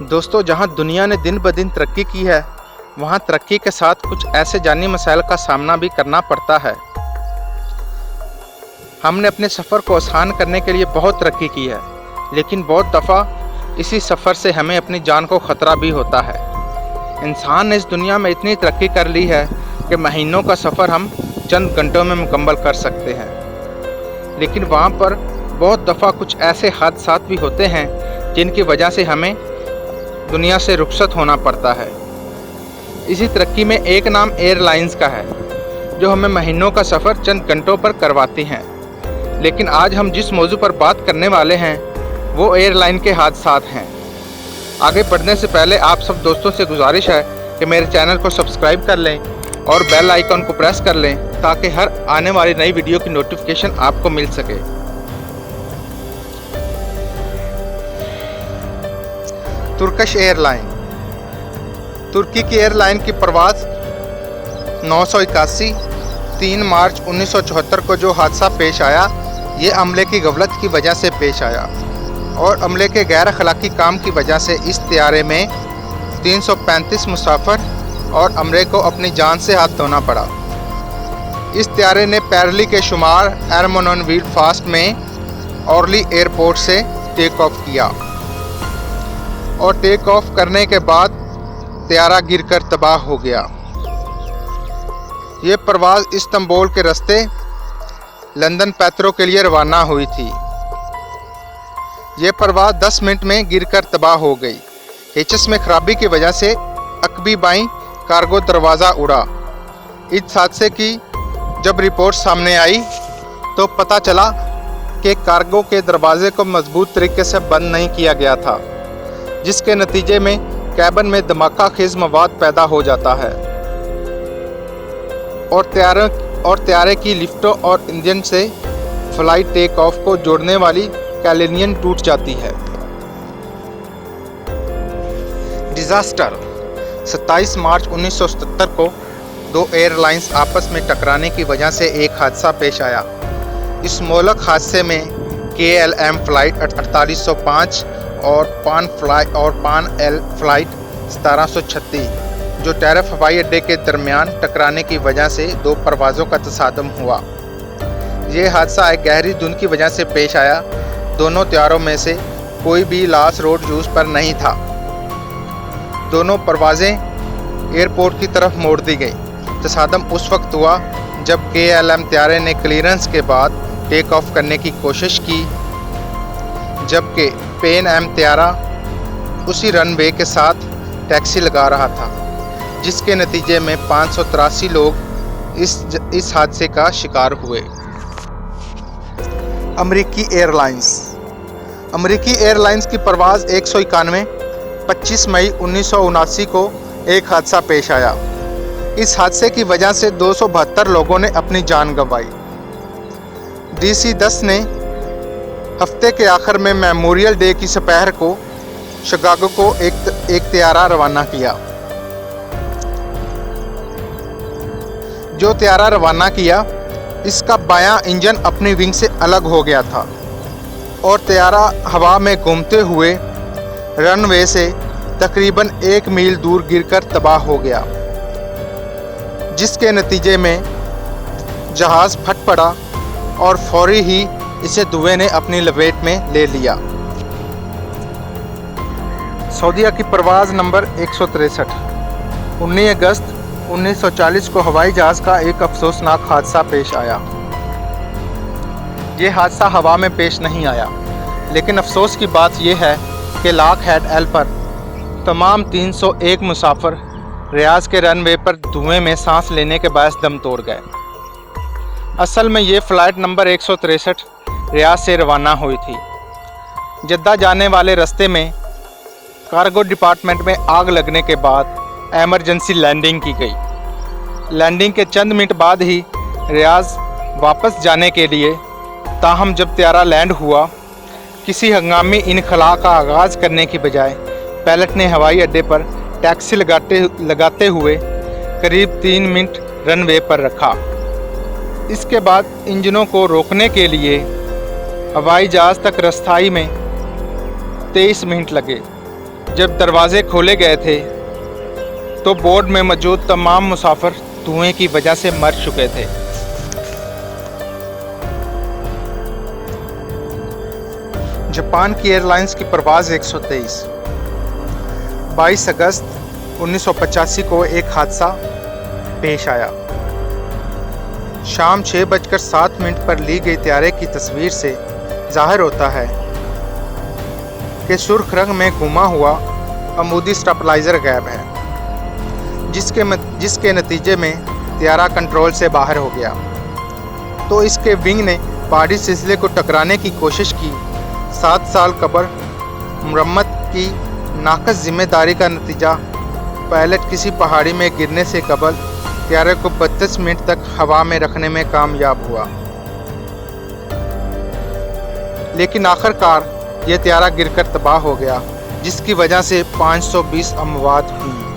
दोस्तों, जहां दुनिया ने दिन ब दिन तरक्की की है, वहां तरक्की के साथ कुछ ऐसे जानी मसाइल का सामना भी करना पड़ता है। हमने अपने सफ़र को आसान करने के लिए बहुत तरक्की की है, लेकिन बहुत दफ़ा इसी सफ़र से हमें अपनी जान को ख़तरा भी होता है। इंसान ने इस दुनिया में इतनी तरक्की कर ली है कि महीनों का सफ़र हम चंद घंटों में मुकम्मल कर सकते हैं, लेकिन वहाँ पर बहुत दफ़ा कुछ ऐसे हादसात भी होते हैं जिनकी वजह से हमें दुनिया से रुखसत होना पड़ता है। इसी तरक्की में एक नाम एयरलाइंस का है, जो हमें महीनों का सफ़र चंद घंटों पर करवाती हैं। लेकिन आज हम जिस मौजू पर बात करने वाले हैं वो एयरलाइन के हादसात हैं। आगे बढ़ने से पहले आप सब दोस्तों से गुजारिश है कि मेरे चैनल को सब्सक्राइब कर लें और बेल आइकन को प्रेस कर लें, ताकि हर आने वाली नई वीडियो की नोटिफिकेशन आपको मिल सके। Turkish airline. तुर्की की एयरलाइन की परवाज़ 981 3 मार्च 1974 को जो हादसा पेश आया, ये अमले की गफलत की वजह से पेश आया और अमले के गैर अखलाकी काम की वजह से इस तैयारे में 335 मुसाफिर और अमले को अपनी जान से हाथ धोना पड़ा। इस तैयारे ने पैरली के शुमार एरमोनोनवील फास्ट में ऑर्ली एयरपोर्ट से टेक ऑफ किया और टेक ऑफ करने के बाद तैयारा गिरकर तबाह हो गया। ये परवाज़ इस्तांबुल के रास्ते लंदन पैत्रो के लिए रवाना हुई थी। ये परवाज़ 10 मिनट में गिरकर तबाह हो गई। एचएस में खराबी की वजह से अकबी बाई कार्गो दरवाज़ा उड़ा। इस हादसे की जब रिपोर्ट सामने आई तो पता चला कि कार्गो के दरवाजे को मजबूत तरीके से बंद नहीं किया गया था, जिसके नतीजे में कैबिन में धमाका खेज मवाद पैदा हो जाता है और तैयारे की लिफ्टों और इंजन से फ्लाइट टेक ऑफ को जोड़ने वाली कैलिनियन टूट जाती है। डिजास्टर। 27 मार्च 1977 को दो एयरलाइंस आपस में टकराने की वजह से एक हादसा पेश आया। इस मोहलक हादसे में KLM फ्लाइट 4805 और पान एल फ्लाइट 1736 जो टैरिफ हवाई अड्डे के दरमियान टकराने की वजह से दो परवाज़ों का तसादम हुआ। ये हादसा एक गहरी धुंध की वजह से पेश आया। दोनों तैयारों में से कोई भी लास रोड यूज़ पर नहीं था। दोनों परवाज़ें एयरपोर्ट की तरफ मोड़ दी गई। तसादम उस वक्त हुआ जब KLM तैयारे ने क्लियरेंस के बाद टेक ऑफ करने की कोशिश की, जबकि पैन एम तैयारा उसी रनवे के साथ टैक्सी लगा रहा था, जिसके नतीजे में 583 लोग इस हादसे का शिकार हुए। अमेरिकी एयरलाइंस। अमेरिकी एयरलाइंस की परवाज़ 191 25 मई 1979 को एक हादसा पेश आया। इस हादसे की वजह से 272 लोगों ने अपनी जान गंवाई। DC-10 ने हफ्ते के आखिर में मेमोरियल डे की दोपहर को शिकागो को एक तैयारा रवाना किया। जो तैयारा रवाना किया, इसका बायां इंजन अपनी विंग से अलग हो गया था और तैयारा हवा में घूमते हुए रनवे से तकरीबन 1 मील दूर गिरकर तबाह हो गया, जिसके नतीजे में जहाज़ फट पड़ा और फौरी ही इसे धुएं ने अपनी लपेट में ले लिया। सऊदीया की परवाज़ नंबर 163। 19 अगस्त 1940 को हवाई जहाज़ का एक अफसोसनाक हादसा पेश आया। ये हादसा हवा में पेश नहीं आया, लेकिन अफसोस की बात यह है कि लॉकहेड एल पर तमाम 301 मुसाफिर रियाज के रनवे पर धुएं में सांस लेने के बायस दम तोड़ गए। असल में ये फ़्लाइट नंबर 163 रियाज से रवाना हुई थी। जद्दा जाने वाले रास्ते में कार्गो डिपार्टमेंट में आग लगने के बाद एमरजेंसी लैंडिंग की गई। लैंडिंग के चंद मिनट बाद ही रियाज वापस जाने के लिए, ताहम जब तैयारा लैंड हुआ, किसी हंगामी इनखला का आगाज़ करने की बजाय पायलट ने हवाई अड्डे पर टैक्सी लगाते हुए करीब 3 मिनट रनवे पर रखा। इसके बाद इंजनों को रोकने के लिए हवाई जहाज़ तक रस्ताई में 23 मिनट लगे। जब दरवाजे खोले गए थे तो बोर्ड में मौजूद तमाम मुसाफिर धुएं की वजह से मर चुके थे। जापान की एयरलाइंस की परवाज़ 123। 22 अगस्त 1985 को एक हादसा पेश आया। शाम 6:07 पर ली गई त्यारे की तस्वीर से जाहिर होता है कि सुर्ख रंग में घुमा हुआ अमूदी स्टेबलाइजर गायब है, जिसके नतीजे में त्यारा कंट्रोल से बाहर हो गया। तो इसके विंग ने पहाड़ी सिलसिले को टकराने की कोशिश की। 7 साल कबल मरम्मत की नाकस जिम्मेदारी का नतीजा पायलट किसी पहाड़ी में गिरने से कबल त्यारे को 32 मिनट तक हवा में रखने में कामयाब हुआ, लेकिन आखिरकार यह त्यारा गिरकर तबाह हो गया, जिसकी वजह से 520 अमवात हुई।